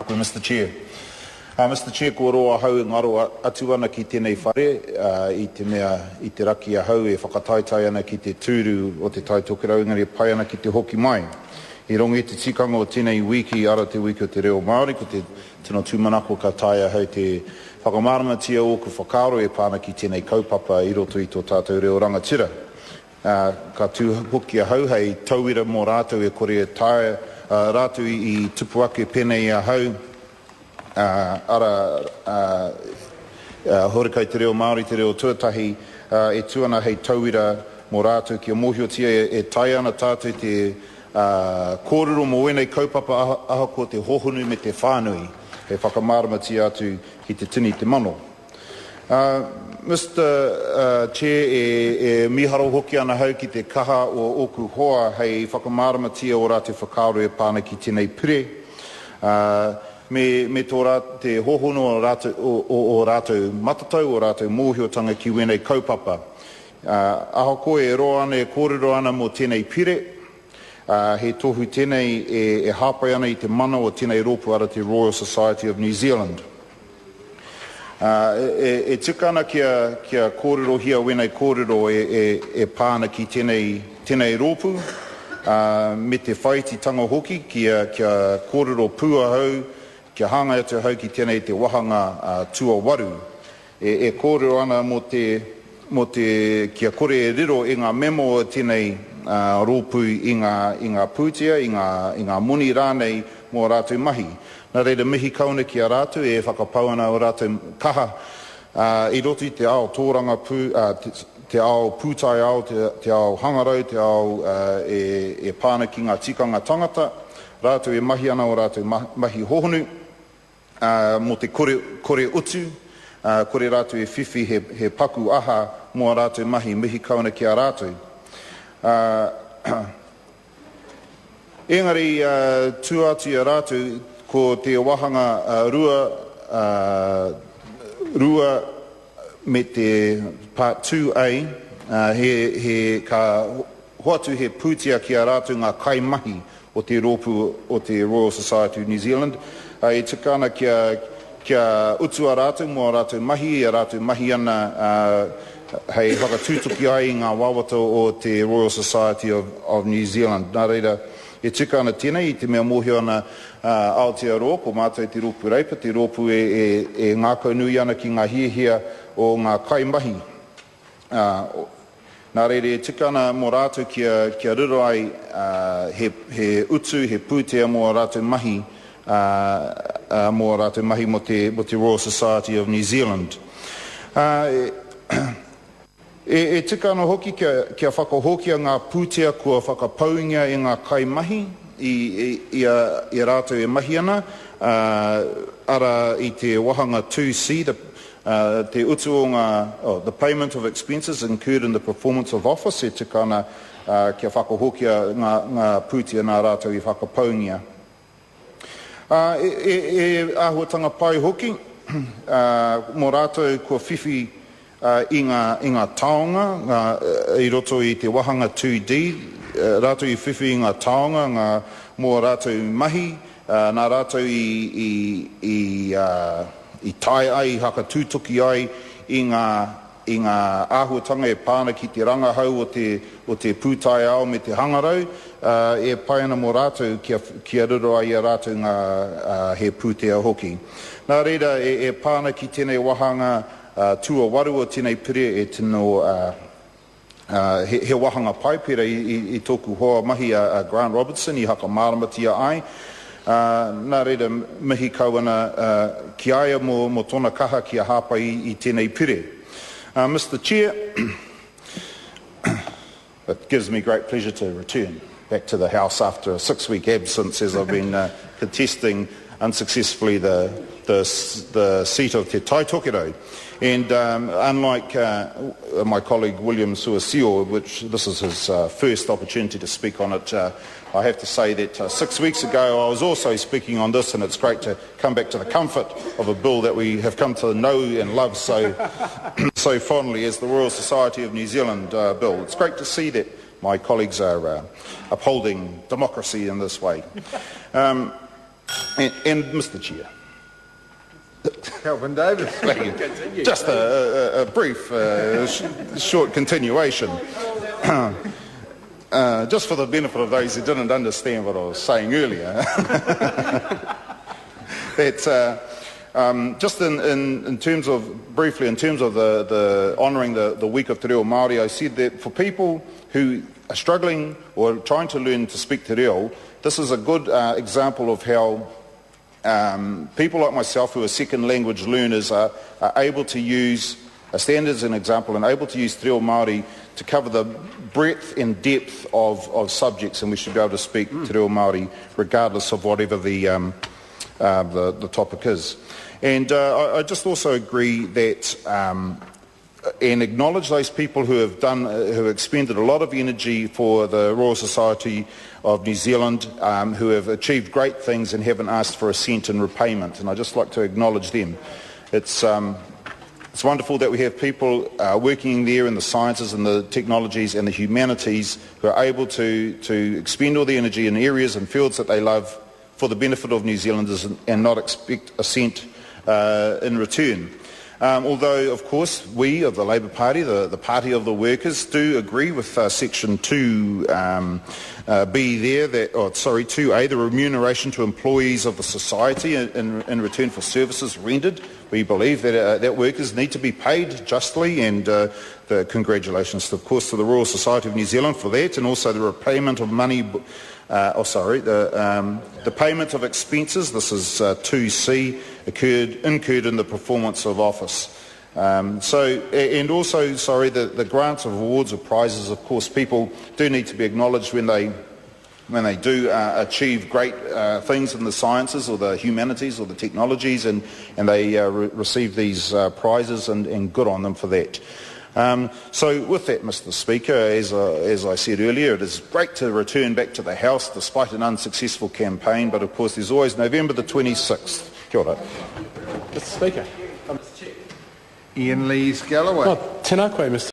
Koe, Mr Chair. Mr Chair, ko roa hau ngaro atu ana ki tēnei whare, i te mea, i te raki a hau e whakataitai ana ki te tūru o te taitokera engari pai ana ki te hoki mai. I rongi te tikanga o tēnei wiki, ara te wiki o te reo Māori, ko te tino tūmanako ka taia hau te whakamāramatia o ku whakaaro e pāna ki tēnei kaupapa i roto i tō tātou reo rangatira. Ka tū hoki a hau hei tauira mō rātou e kore e taia rātou i tupu ake penei a hau, horekai te reo Māori, te reo tuatahi, e tuana hei tauira mō rātou ki a mōhiotia e tai ana tātou te kōrero mō wenei kaupapa aha ko te hohonu me te whānui, he whakamāramati atu ki te tini te mano. Mr Chair, e miharo hoki ana hau ki te kaha o oku hoa hei whakamāramatia o rā te whakaaro e pāna ki tēnei pire. Me tō rā te hohono o rātou matatau, o rātou mōhiotanga ki wenei kaupapa. Aha koe e roa ana e kōrero ana mō tēnei pire, he tohu tēnei e hāpai ana i te mana o tēnei rōpu ara te Royal Society of New Zealand. E tika ana kia kōrero hia wenei kōrero e pāna ki tēnei rōpu, me te whaititanga hoki kia kōrero pua hau, kia hanga atu hau ki tēnei te wahanga tua waru. E kōrero ana mo te kia kore e riro i ngā memo o tēnei rōpu i ngā pūtia, i ngā muni rānei mō rātou mahi. Nā reira mihi kauna ki a rātou e whakapau ana o rātou kaha i roto i te ao tōranga te ao pūtai ao, te ao hangarau, te ao e pāna ki ngā tikanga tangata, rātou e mahi ana o rātou mahi hohonu, mō te kore utu, kore rātou e whiwhi he paku aha mō rātou mahi mihi kauna ki a rātou. Engari tuati a rātou ko te wahanga rua me te part 2A, he ka hoatu he pūtia ki a rātou ngā kaimahi o te rōpu o te Royal Society of New Zealand. E tikana kia utu a rātou mō rātou mahi, a rātou mahi ana hei whakatūtuki ai ngā wāwata o te Royal Society of New Zealand. Nā reira, e tika ana tēnei i te mea mōhio ana Aotearoa, ko mātou te rōpu reipa, te rōpu e ngākau nui ana ki ngā hiehia o ngā kaimahi. Nā reira, e tika ana mō rātou kia riro ai he utu, he pūtea mō rātou mahi, mō rātou mahi mo te Royal Society of New Zealand. E tika ana hoki kia whakahokia ngā pūtea kua whakapaungia i ngā kaimahi i rātou e mahi ana, ara i te wahanga 2C, te utu o the payment of expenses incurred in the performance of office, e tika ana kia whakahokia ngā pūtea ngā rātou i whakapaungia. E āhuatanga pai hoki, mō rātou kua whiwhi i ngā taonga, i roto i te wahanga 2D, rātou i whiwhi i ngā taonga, mō rātou mahi, nā rātou i tai ai, haka tūtuki ai i ngā āhuatanga e pāna ki te rangahau o te pūtai ao me te hangarau, e pai ana mō rātou kia riro ai a rātou ngā he pūtea hoki. Nā reira, e pāna ki tēnei wahanga tua waru o tēnei pire e tino he wahanga paipera i tōku hoa mahi a Grant Robertson i haka māramatia ai. Nā reira mihi kauana ki aia mō tōna kaha ki a hāpai i tēnei pire. Mr Chair, it gives me great pleasure to return back to the House after a 6-week absence as I've been contesting unsuccessfully the seat of Te Taitokero. And unlike my colleague William Suasio, which this is his first opportunity to speak on it, I have to say that 6 weeks ago I was also speaking on this, and it's great to come back to the comfort of a bill that we have come to know and love so fondly as the Royal Society of New Zealand bill. It's great to see that my colleagues are upholding democracy in this way. And Mr. Chair. Calvin Davis. Just a brief, short continuation. Just for the benefit of those who didn't understand what I was saying earlier, that just in terms of, briefly, in terms of the honouring the week of Te Reo Māori, I said that for people who are struggling or trying to learn to speak Te Reo, this is a good example of how people like myself who are second language learners are able to use, stand as an example and able to use Te Reo Māori to cover the breadth and depth of subjects, and we should be able to speak Te Reo Māori regardless of whatever the topic is. And I just also agree that and acknowledge those people who have expended a lot of energy for the Royal Society of New Zealand, who have achieved great things and haven't asked for a cent in repayment, and I'd just like to acknowledge them. It's wonderful that we have people working there in the sciences and the technologies and the humanities who are able to expend all the energy in areas and fields that they love for the benefit of New Zealanders and not expect a cent in return. Although, of course, we of the Labour Party, the Party of the Workers, do agree with Section 2B there, 2A, the remuneration to employees of the society in return for services rendered. We believe that workers need to be paid justly, and the congratulations, of course, to the Royal Society of New Zealand for that, and also the repayment of money, the payment of expenses, this is 2C, incurred in the performance of office. The grants of awards or prizes, of course, people do need to be acknowledged when they do achieve great things in the sciences or the humanities or the technologies, and they receive these prizes, and good on them for that. So with that, Mr. Speaker, as I said earlier, it is great to return back to the House despite an unsuccessful campaign, but of course there's always November the 26th. Kia ora. Mr. Speaker. Ian Lees Galloway. Tēnā koe, Mr.